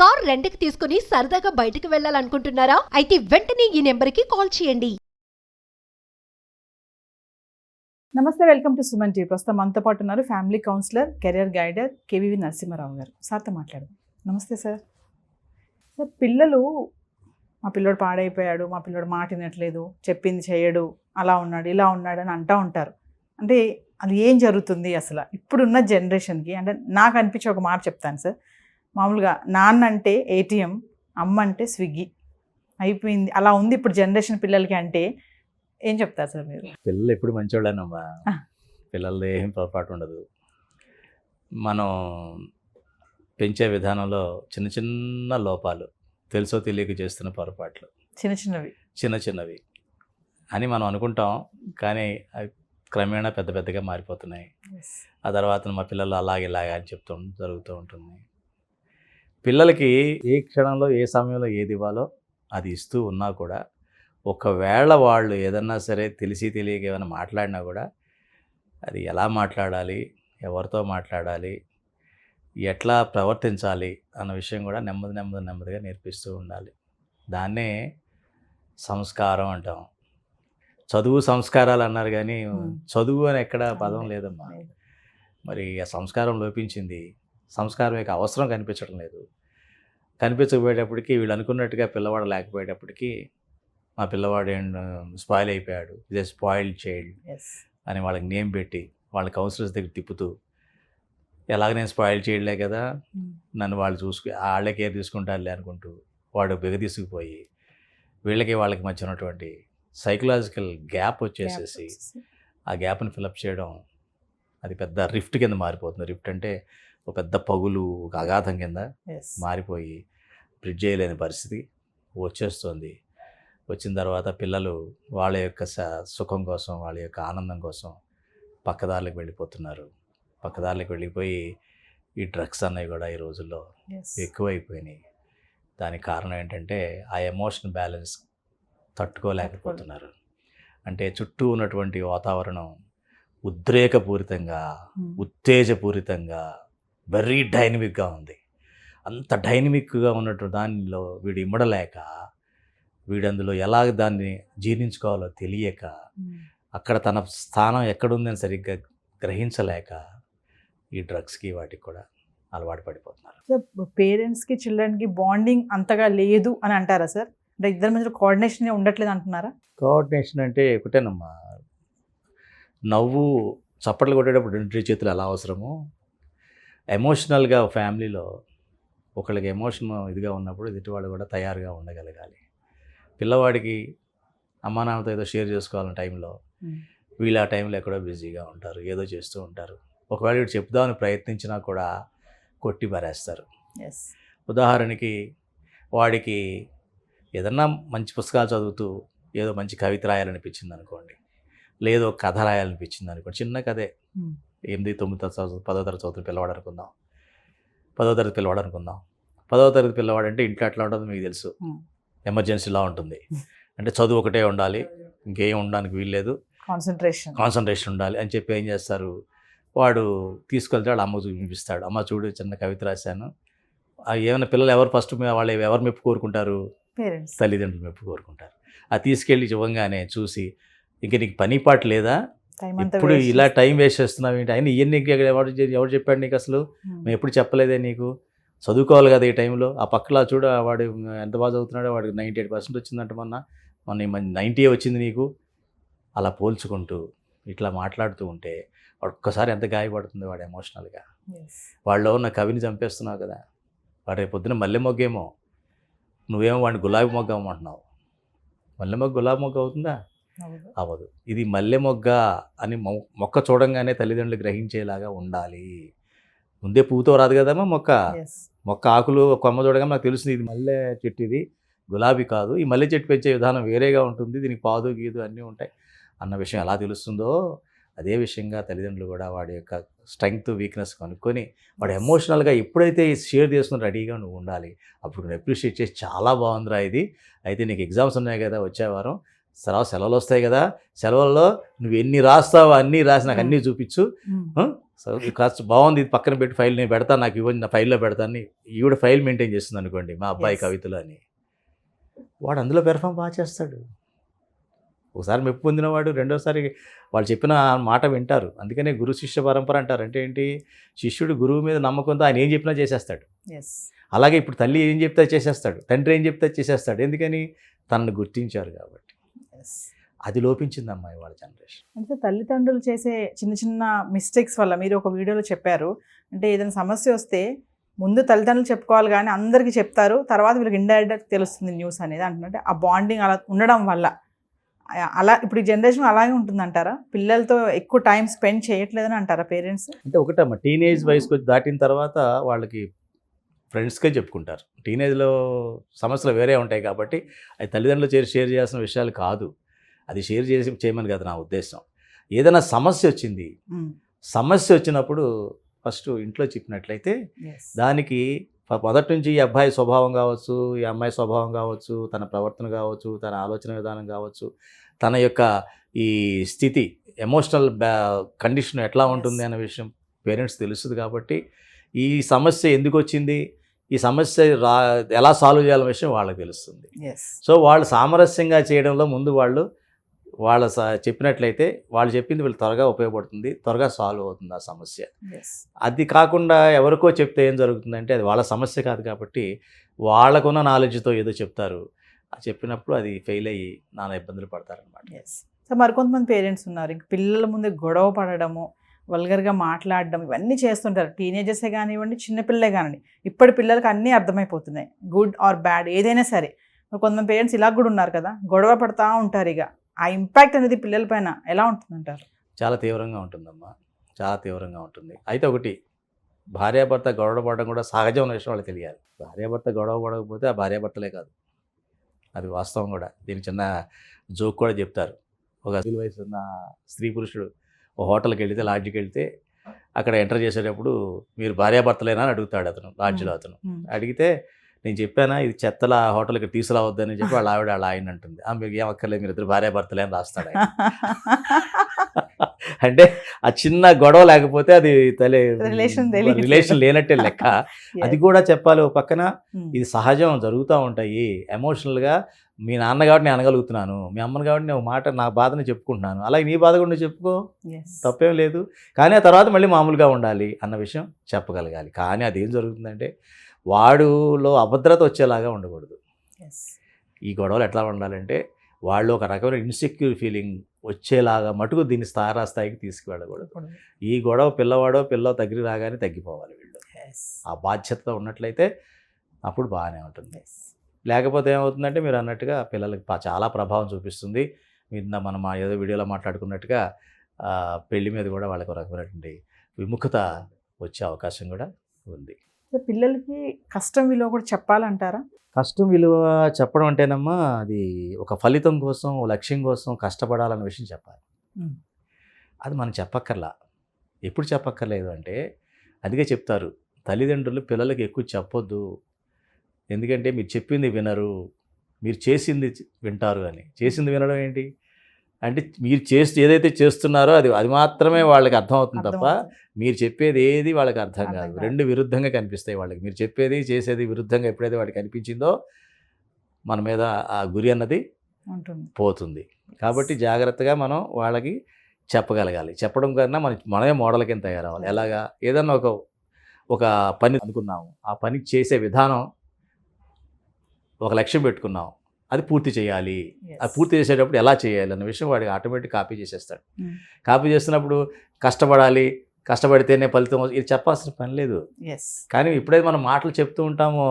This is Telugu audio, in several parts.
కార్ రెంట్‌కి తీసుకుని సరదాగా బయటకు వెళ్ళాలనుకుంటున్నారా? అయితే వెంటనే ఈ నెంబర్‌కి కాల్ చేయండి. నమస్తే, వెల్కమ్ టు సుమన్ టీవీ. ప్రస్తుతం మనతో పాటు ఉన్నారు family counsellor, career guider KVV Narasimha Rao గారు. సార్తో మాట్లాడదాం. నమస్తే సార్. సార్, పిల్లలు మా పిల్లోడు పాడైపోయాడు, మా పిల్లోడు మాట వినట్లేదు, చెప్పింది చేయడు, అలా ఉన్నాడు ఇలా ఉన్నాడు అని అంటూ ఉంటారు. అంటే అది ఏం జరుగుతుంది అసలు ఇప్పుడున్న జనరేషన్కి? అంటే నాకు అనిపించే ఒక మాట చెప్తాను సార్. మామూలుగా నాన్న అంటే ఏటీఎం, అమ్మ అంటే స్విగ్గీ అయిపోయింది, అలా ఉంది ఇప్పుడు జనరేషన్ పిల్లలకి. అంటే ఏం చెప్తారు సార్ మీరు? పిల్లలు ఎప్పుడు మంచోళ్ళేనమ్మా. పిల్లలది ఏం పొరపాటు ఉండదు. మనం పెంచే విధానంలో చిన్న చిన్న లోపాలు, తెలుసో తెలియక చేస్తున్న పొరపాట్లు, చిన్న చిన్నవి అని మనం అనుకుంటాం. కానీ అవి క్రమేణా పెద్ద పెద్దగా మారిపోతున్నాయి. ఆ తర్వాత మా పిల్లలు అలాగే అని జరుగుతూ ఉంటుంది. పిల్లలకి ఏ క్షణంలో ఏ సమయంలో ఏది ఇవ్వాలో అది ఇస్తూ ఉన్నా కూడా, ఒకవేళ వాళ్ళు ఏదన్నా సరే తెలిసి తెలియక ఏమైనా మాట్లాడినా కూడా అది ఎలా మాట్లాడాలి, ఎవరితో మాట్లాడాలి, ఎట్లా ప్రవర్తించాలి అన్న విషయం కూడా నెమ్మదిగా నేర్పిస్తూ ఉండాలి. దాన్నే సంస్కారం అంటాం. చదువు సంస్కారాలు అన్నారు కానీ చదువు అని ఎక్కడ పదం లేదమ్మా. మరి ఆ సంస్కారం లోపించింది. సంస్కారం యొక్క అవసరం కనిపించడం లేదు. కనిపించకపోయేటప్పటికీ వీళ్ళు అనుకున్నట్టుగా పిల్లవాడు లేకపోయేటప్పటికీ మా పిల్లవాడు స్పాయిల్ అయిపోయాడు, ఇదే స్పాయిల్డ్ చైల్డ్ అని వాళ్ళకి నేమ్ పెట్టి వాళ్ళ కౌన్సిలర్స్ దగ్గర తిప్పుతూ, ఎలాగ నేను స్పాయిల్ చైల్డ్లే కదా, నన్ను వాళ్ళు వాళ్ళే కేర్ తీసుకుంటారులే అనుకుంటూ వాడు బిగదీసుకుపోయి వాళ్ళకి మధ్య ఉన్నటువంటి సైకలాజికల్ గ్యాప్ వచ్చేసేసి ఆ గ్యాప్ని ఫిలప్ చేయడం అది పెద్ద రిఫ్ట్ కింద మారిపోతుంది. రిఫ్ట్ అంటే ఒక పెద్ద పగులు, ఒక అగాధం కింద మారిపోయి బ్రిడ్జ్ చేయలేని పరిస్థితి వచ్చేస్తుంది. వచ్చిన తర్వాత పిల్లలు వాళ్ళ యొక్క సుఖం కోసం, వాళ్ళ యొక్క ఆనందం కోసం పక్కదారులకు వెళ్ళిపోతున్నారు. పక్కదారులకు వెళ్ళిపోయి ఈ డ్రగ్స్ అన్నవి కూడా ఈ రోజుల్లో ఎక్కువైపోయినాయి. దానికి కారణం ఏంటంటే ఆ ఎమోషన్ బ్యాలెన్స్ తట్టుకోలేకపోతున్నారు. అంటే చుట్టూ ఉన్నటువంటి వాతావరణం ఉద్రేకపూరితంగా, ఉత్తేజపూరితంగా, వెరీ డైనమిక్గా ఉంది. అంత డైనమిక్గా ఉన్నటువంటి దానిలో వీడు ఇమ్మడలేక, వీడందులో ఎలాగ దాన్ని జీర్ణించుకోవాలో తెలియక, అక్కడ తన స్థానం ఎక్కడుందని సరిగ్గా గ్రహించలేక ఈ డ్రగ్స్కి వాటికి కూడా అలవాటు పడిపోతున్నారు. సార్, పేరెంట్స్కి చిల్డ్రన్కి బాండింగ్ అంతగా లేదు అని అంటారా సార్? అంటే ఇద్దరి మధ్య కోఆర్డినేషన్ ఉండట్లేదు అంటున్నారా? కోఆర్డినేషన్ అంటే ఒకటేనమ్మా. నవ్వు చప్పట్లు కొట్టేటప్పుడు రెండు చేతులు ఎలా అవసరమో, ఎమోషనల్గా ఫ్యామిలీలో ఒకళ్ళకి ఎమోషన్ ఇదిగా ఉన్నప్పుడు ఎదుటివాళ్ళు కూడా తయారుగా ఉండగలగాలి. పిల్లవాడికి అమ్మా నాన్నతో ఏదో షేర్ చేసుకోవాలన్న టైంలో వీళ్ళు ఆ టైంలో ఎక్కడో బిజీగా ఉంటారు, ఏదో చేస్తూ ఉంటారు. ఒకవేళ వీడు చెప్దామని ప్రయత్నించినా కూడా కొట్టి పారేస్తారు. ఉదాహరణకి వాడికి ఏదన్నా మంచి పుస్తకాలు చదువుతూ ఏదో మంచి కవిత రాయాలనిపించింది అనుకోండి, లేదో కథ రాయాలనిపించింది అనుకోండి, చిన్న కథే, 8, 9 10వ తరగతి చదువుతున్న పిల్లవాడు అనుకుందాం, 10వ తరగతి పిల్లవాడు అనుకుందాం. 10వ తరగతి పిల్లవాడు అంటే ఇంట్లో ఎట్లా ఉంటుందో మీకు తెలుసు. ఎమర్జెన్సీలా ఉంటుంది. అంటే చదువు ఒకటే ఉండాలి, ఇంకేం ఉండడానికి వీల్లేదు, కాన్సన్ట్రేషన్ ఉండాలి అని చెప్పి ఏం చేస్తారు, వాడు తీసుకెళ్తాడు, అమ్మకు చూపిస్తాడు. అమ్మ చూడు, చిన్న కవిత రాశాను. ఏమైనా పిల్లలు ఎవరు ఫస్ట్ వాళ్ళు ఎవరు మెప్పు కోరుకుంటారు? తల్లిదండ్రులు మెప్పు కోరుకుంటారు. అది తీసుకెళ్ళి ఇవ్వగానే చూసి, ఇంక నీకు పని పాటు లేదా, ఇప్పుడు ఇలా టైం వేస్ట్ చేస్తున్నావు ఏంటి, అయినా ఇవన్నీ ఎవరు చెప్పాడు నీకు అసలు, మేము ఎప్పుడు చెప్పలేదే నీకు, చదువుకోవాలి కదా ఈ టైంలో. ఆ పక్కలా చూడ వాడు ఎంత బాగా చదువుతున్నాడో, వాడికి 98% వచ్చిందంట, మొన్న 90 వచ్చింది నీకు. అలా పోల్చుకుంటూ ఇట్లా మాట్లాడుతూ ఉంటే వాడు ఒక్కసారి ఎంత గాయపడుతుంది వాడు ఎమోషనల్గా. వాళ్ళలో ఉన్న కవిని చంపేస్తున్నావు కదా. వాడు రేపు పొద్దున మల్లె మొగ్గేమో, నువ్వేమో వాడిని గులాబీ మొగ్గ అమ్మంటున్నావు. మల్లె మొగ్గ గులాబీ మొగ్గ అవుతుందా? అవ్వదు. ఇది మల్లె మొగ్గ అని మొక్క చూడంగానే తల్లిదండ్రులు గ్రహించేలాగా ఉండాలి. ముందే పువ్వుతో రాదు కదమ్మా మొక్క ఆకులు కొమ్మ చూడగా నాకు తెలుస్తుంది ఇది మల్లె చెట్టు, ఇది గులాబీ కాదు, ఈ మల్లె చెట్టు పెంచే విధానం వేరేగా ఉంటుంది, దీనికి పాదు గీదు అన్నీ ఉంటాయి అన్న విషయం ఎలా తెలుస్తుందో, అదే విషయంగా తల్లిదండ్రులు కూడా వాడి యొక్క స్ట్రెంగ్త్ వీక్నెస్ కనుక్కొని వాడు ఎమోషనల్గా ఎప్పుడైతే షేర్ చేసుకుని రెడీగా నువ్వు ఉండాలి. అప్పుడు నువ్వు అప్రిషియేట్ చేసి, చాలా బాగుందిరా ఇది, అయితే నీకు ఎగ్జామ్స్ ఉన్నాయి కదా వచ్చే వారం, సెలవులు వస్తాయి కదా, సెలవుల్లో నువ్వు ఎన్ని రాస్తావో అన్నీ రాసి నాకు అన్నీ చూపించు, కాస్త బాగుంది ఇది పక్కన పెట్టి ఫైల్ నేను పెడతాను, నాకు ఇవ్వండి నా ఫైల్లో పెడతాను. ఈవిడ ఫైల్ మెయింటైన్ చేస్తుంది అనుకోండి, మా అబ్బాయి కవితలు అని, వాడు అందులో పెర్ఫామ్ బాగా చేస్తాడు. ఒకసారి మెప్పు పొందినవాడు రెండోసారి వాళ్ళు చెప్పిన మాట వింటారు. అందుకనే గురు శిష్య పరంపర అంటారు. అంటే ఏంటి, శిష్యుడు గురువు మీద నమ్మకంతో ఆయన ఏం చెప్పినా చేసేస్తాడు. అలాగే ఇప్పుడు తల్లి ఏం చెప్తే చేసేస్తాడు, తండ్రి ఏం చెప్తే చేసేస్తాడు. ఎందుకని తనను గుర్తించారు కాబట్టి. అది లోపించింది అమ్మాయి వాళ్ళ జనరేషన్. అంటే తల్లిదండ్రులు చేసే చిన్న చిన్న మిస్టేక్స్ వల్ల మీరు ఒక వీడియోలో చెప్పారు, అంటే ఏదైనా సమస్య వస్తే ముందు తల్లిదండ్రులు చెప్పుకోవాలి కానీ అందరికీ చెప్తారు, తర్వాత వీళ్ళకి ఇండైరెక్ట్ తెలుస్తుంది న్యూస్ అనేది అంటున్నట్టే. ఆ బాండింగ్ అలా ఉండడం వల్ల అలా ఇప్పుడు ఈ జనరేషన్ అలాగే ఉంటుందంటారా? పిల్లలతో ఎక్కువ టైం స్పెండ్ చేయట్లేదని అంటారా పేరెంట్స్? అంటే ఒకటమ్మా, టీనేజ్ వయసుకు దాటిన తర్వాత వాళ్ళకి ఫ్రెండ్స్కే చెప్పుకుంటారు. టీనేజ్లో సమస్యలు వేరే ఉంటాయి కాబట్టి అది తల్లిదండ్రులు షేర్ చేయాల్సిన విషయాలు కాదు. అది షేర్ చేయమని కదా నా ఉద్దేశం. ఏదైనా సమస్య వచ్చింది, సమస్య వచ్చినప్పుడు ఫస్ట్ ఇంట్లో చెప్పినట్లయితే దానికి మొదటి నుంచి ఈ అబ్బాయి స్వభావం కావచ్చు, ఈ అమ్మాయి స్వభావం కావచ్చు, తన ప్రవర్తన కావచ్చు, తన ఆలోచన విధానం కావచ్చు, తన యొక్క ఈ స్థితి ఎమోషనల్ కండిషన్ ఎట్లా ఉంటుంది అనే విషయం పేరెంట్స్ తెలుస్తుంది. కాబట్టి ఈ సమస్య ఎందుకు వచ్చింది, ఈ సమస్య ఎలా సాల్వ్ చేయాలనే విషయం వాళ్ళకి తెలుస్తుంది. సో వాళ్ళు సామరస్యంగా చేయడంలో ముందు వాళ్ళు చెప్పినట్లయితే వాళ్ళు చెప్పింది వీళ్ళు త్వరగా ఉపయోగపడుతుంది, త్వరగా సాల్వ్ అవుతుంది ఆ సమస్య. అది కాకుండా ఎవరికో చెప్తే ఏం జరుగుతుందంటే అది వాళ్ళ సమస్య కాదు కాబట్టి వాళ్ళకున్న నాలెడ్జ్తో ఏదో చెప్తారు. చెప్పినప్పుడు అది ఫెయిల్ అయ్యి నానా ఇబ్బందులు పడతారనమాట. సో మరికొంతమంది పేరెంట్స్ ఉన్నారు, ఇంక పిల్లల ముందు గొడవ పడడము, వల్గర్గా మాట్లాడడం, ఇవన్నీ చేస్తుంటారు. టీనేజర్సే కానివ్వండి, చిన్నపిల్లలే కానివ్వండి. ఇప్పటి పిల్లలకి అన్నీ అర్థమైపోతున్నాయి, గుడ్ ఆర్ బ్యాడ్ ఏదైనా సరే. కొంతమంది పేరెంట్స్ ఇలా కూడా ఉన్నారు కదా, గొడవ పడతా ఉంటారు. ఇక ఆ ఇంపాక్ట్ అనేది పిల్లల పైన ఎలా ఉంటుందంటారు? చాలా తీవ్రంగా ఉంటుందమ్మా, చాలా తీవ్రంగా ఉంటుంది. అయితే ఒకటి, భార్యాభర్త గొడవ పడడం కూడా సహజమైన విషయం వాళ్ళకి తెలియాలి. భార్యాభర్త గొడవ పడకపోతే ఆ భార్యాభర్తలే కాదు, అది వాస్తవం కూడా. దీనికి చిన్న జోక్ కూడా చెప్తారు. ఒక వయసు ఉన్న స్త్రీ పురుషుడు ఒక హోటల్కి వెళితే, లాడ్జికి వెళితే అక్కడ ఎంటర్ చేసేటప్పుడు మీరు భార్యాభర్తలేనా అని అడుగుతాడు అతను, లాడ్జిలో అతను. అడిగితే నేను చెప్పానా ఇది చెత్తల హోటల్కి తీసుకురావద్దని చెప్పి వాళ్ళ ఆవిడ వాళ్ళ ఆయన అంటుంది. మీరు ఏం అక్కర్లేదు, మీరు ఇద్దరు భార్యాభర్తలే అని రాస్తాడు. అంటే ఆ చిన్న గొడవ లేకపోతే అది రిలేషన్ లేనట్టే లెక్క. అది కూడా చెప్పాలి. ఒక పక్కన ఇది సహజం, జరుగుతూ ఉంటాయి. ఎమోషనల్గా మీ నాన్న కాబట్టి నేను అనగలుగుతున్నాను, మీ అమ్మని కాబట్టి నేను మాట నా బాధని చెప్పుకుంటున్నాను, అలాగే నీ బాధ కూడా నువ్వు చెప్పుకో, తప్పేం లేదు. కానీ ఆ తర్వాత మళ్ళీ మామూలుగా ఉండాలి అన్న విషయం చెప్పగలగాలి. కానీ అదేం జరుగుతుందంటే వాడులో అభద్రత వచ్చేలాగా ఉండకూడదు. ఈ గొడవలు ఎట్లా ఉండాలంటే వాళ్ళు ఒక రకమైన ఇన్సెక్యూర్ ఫీలింగ్ వచ్చేలాగా మటుకు దీన్ని స్థాయికి తీసుకువెళ్ళకూడదు. ఈ గొడవ పిల్ల దగ్గరికి రాగానే తగ్గిపోవాలి వీళ్ళు. ఆ బాధ్యతతో ఉన్నట్లయితే అప్పుడు బాగానే ఉంటుంది. లేకపోతే ఏమవుతుందంటే మీరు అన్నట్టుగా పిల్లలకి చాలా ప్రభావం చూపిస్తుంది. మనం ఏదో వీడియోలో మాట్లాడుకున్నట్టుగా పెళ్లి మీద కూడా వాళ్ళకి ఒక రకమైనటువంటి విముఖత వచ్చే అవకాశం కూడా ఉంది. పిల్లలకి కష్టం విలువ కూడా చెప్పాలంటారా? కష్టం విలువ చెప్పడం అంటేనమ్మా అది ఒక ఫలితం కోసం, లక్ష్యం కోసం కష్టపడాలన్న విషయం చెప్పాలి. అది మనం చెప్పక్కర్లా. ఎప్పుడు చెప్పక్కర్లేదు అంటే అందుకే చెప్తారు తల్లిదండ్రులు పిల్లలకి ఎక్కువ చెప్పొద్దు, ఎందుకంటే మీరు చెప్పింది వినరు, మీరు చేసింది వింటారు అని. చేసింది వినడం ఏంటి అంటే మీరు ఏదైతే చేస్తున్నారో అది మాత్రమే వాళ్ళకి అర్థమవుతుంది తప్ప మీరు చెప్పేది ఏది వాళ్ళకి అర్థం కాదు. రెండు విరుద్ధంగా కనిపిస్తాయి వాళ్ళకి. మీరు చెప్పేది చేసేది విరుద్ధంగా ఎప్పుడైతే వాడికి కనిపించిందో మన మీద ఆ గురి అన్నది పోతుంది. కాబట్టి జాగ్రత్తగా మనం వాళ్ళకి చెప్పగలగాలి. చెప్పడం కన్నా మనమే మోడల్ కింద తయారవ్వాలి. ఎలాగా, ఏదన్నా ఒక పని అనుకున్నాము, ఆ పని చేసే విధానం ఒక లక్ష్యం పెట్టుకున్నాం, అది పూర్తి చేయాలి. అది పూర్తి చేసేటప్పుడు ఎలా చేయాలి అన్న విషయం వాడికి ఆటోమేటిక్ కాపీ చేసేస్తాడు. కాపీ చేస్తున్నప్పుడు కష్టపడితేనే ఫలితం ఇది చెప్పాల్సిన పని లేదు. కానీ ఎప్పుడైతే మనం మాటలు చెప్తూ ఉంటామో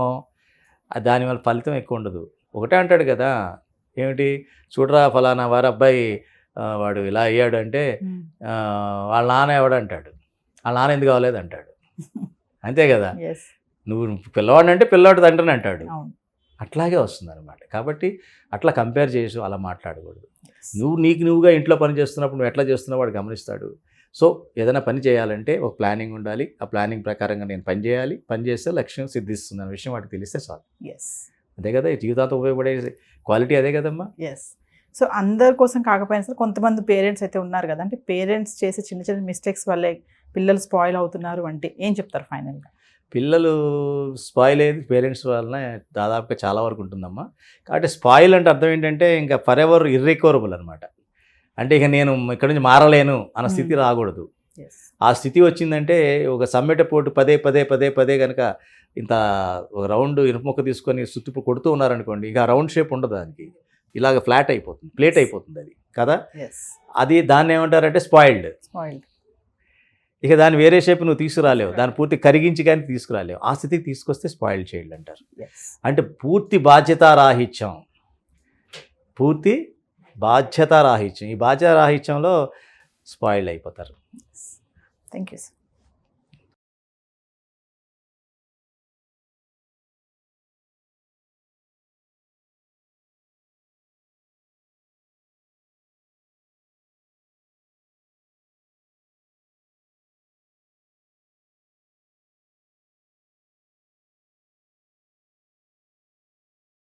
దానివల్ల ఫలితం ఎక్కువ ఉండదు. ఒకటే అంటాడు కదా, ఏమిటి చూడరా ఫలానా వారి అబ్బాయి వాడు ఇలా అయ్యాడు అంటే వాళ్ళ నాన్న ఎవడు అంటాడు, వాళ్ళ నాన్న ఎందుకు అవ్వలేదు అంటాడు. అంతే కదా, నువ్వు పిల్లవాడు అంటే పిల్లవాడు తండ్రిని అంటాడు. అట్లాగే వస్తుంది అనమాట. కాబట్టి అట్లా కంపేర్ చేసి అలా మాట్లాడకూడదు. నువ్వుగా ఇంట్లో పని చేస్తున్నప్పుడు నువ్వు ఎట్లా చేస్తున్నావు వాడు గమనిస్తాడు. సో ఏదైనా పని చేయాలంటే ఒక ప్లానింగ్ ఉండాలి. ఆ ప్లానింగ్ ప్రకారంగా నేను పని చేయాలి, పని చేస్తే లక్ష్యం సిద్ధిస్తుంది అనే విషయం వాడికి తెలిస్తే చాలు. అంతే కదా, జీవితాంతం ఉపయోగపడే క్వాలిటీ అదే కదమ్మా. సో అందరి కోసం కాకపోయినా సరే కొంతమంది పేరెంట్స్ అయితే ఉన్నారు కదా, అంటే పేరెంట్స్ చేసే చిన్న చిన్న మిస్టేక్స్ వల్లే పిల్లలు స్పాయిల్ అవుతున్నారు అంటే ఏం చెప్తారు ఫైనల్గా? పిల్లలు స్పాయిల్ అయ్యేది పేరెంట్స్ వలన దాదాపుగా చాలా వరకు ఉంటుందమ్మా. కాబట్టి స్పాయిల్ అంటే అర్థం ఏంటంటే ఇంకా ఫర్ ఎవర్ ఇర్రికవరబుల్ అనమాట. అంటే ఇక నేను ఇక్కడ నుంచి మారలేను అన్న స్థితి రాకూడదు. ఆ స్థితి వచ్చిందంటే ఒక సమ్మెట పోటు పదే పదే పదే పదే కనుక ఇంత ఒక రౌండ్ ఇనుప ముక్క తీసుకొని చుట్టూ కొడుతూ ఉన్నారనుకోండి, ఇక రౌండ్ షేప్ ఉండదు దానికి, ఇలాగ ఫ్లాట్ అయిపోతుంది, ప్లేట్ అయిపోతుంది అది కదా. అది దాన్ని ఏమంటారంటే స్పాయిల్డ్. ఇక దాని వేరే షేప్ నువ్వు తీసుకురాలేవు, దాన్ని పూర్తి కరిగించి కానీ తీసుకురాలేవు. ఆ స్థితికి తీసుకొస్తే స్పాయిల్డ్ చైల్డ్ అంటారు. అంటే పూర్తి బాధ్యతారాహిత్యం, పూర్తి బాధ్యతారాహిత్యం. ఈ బాధ్యతారాహిత్యంలో స్పాయిల్డ్ అయిపోతారు. Thank you sir.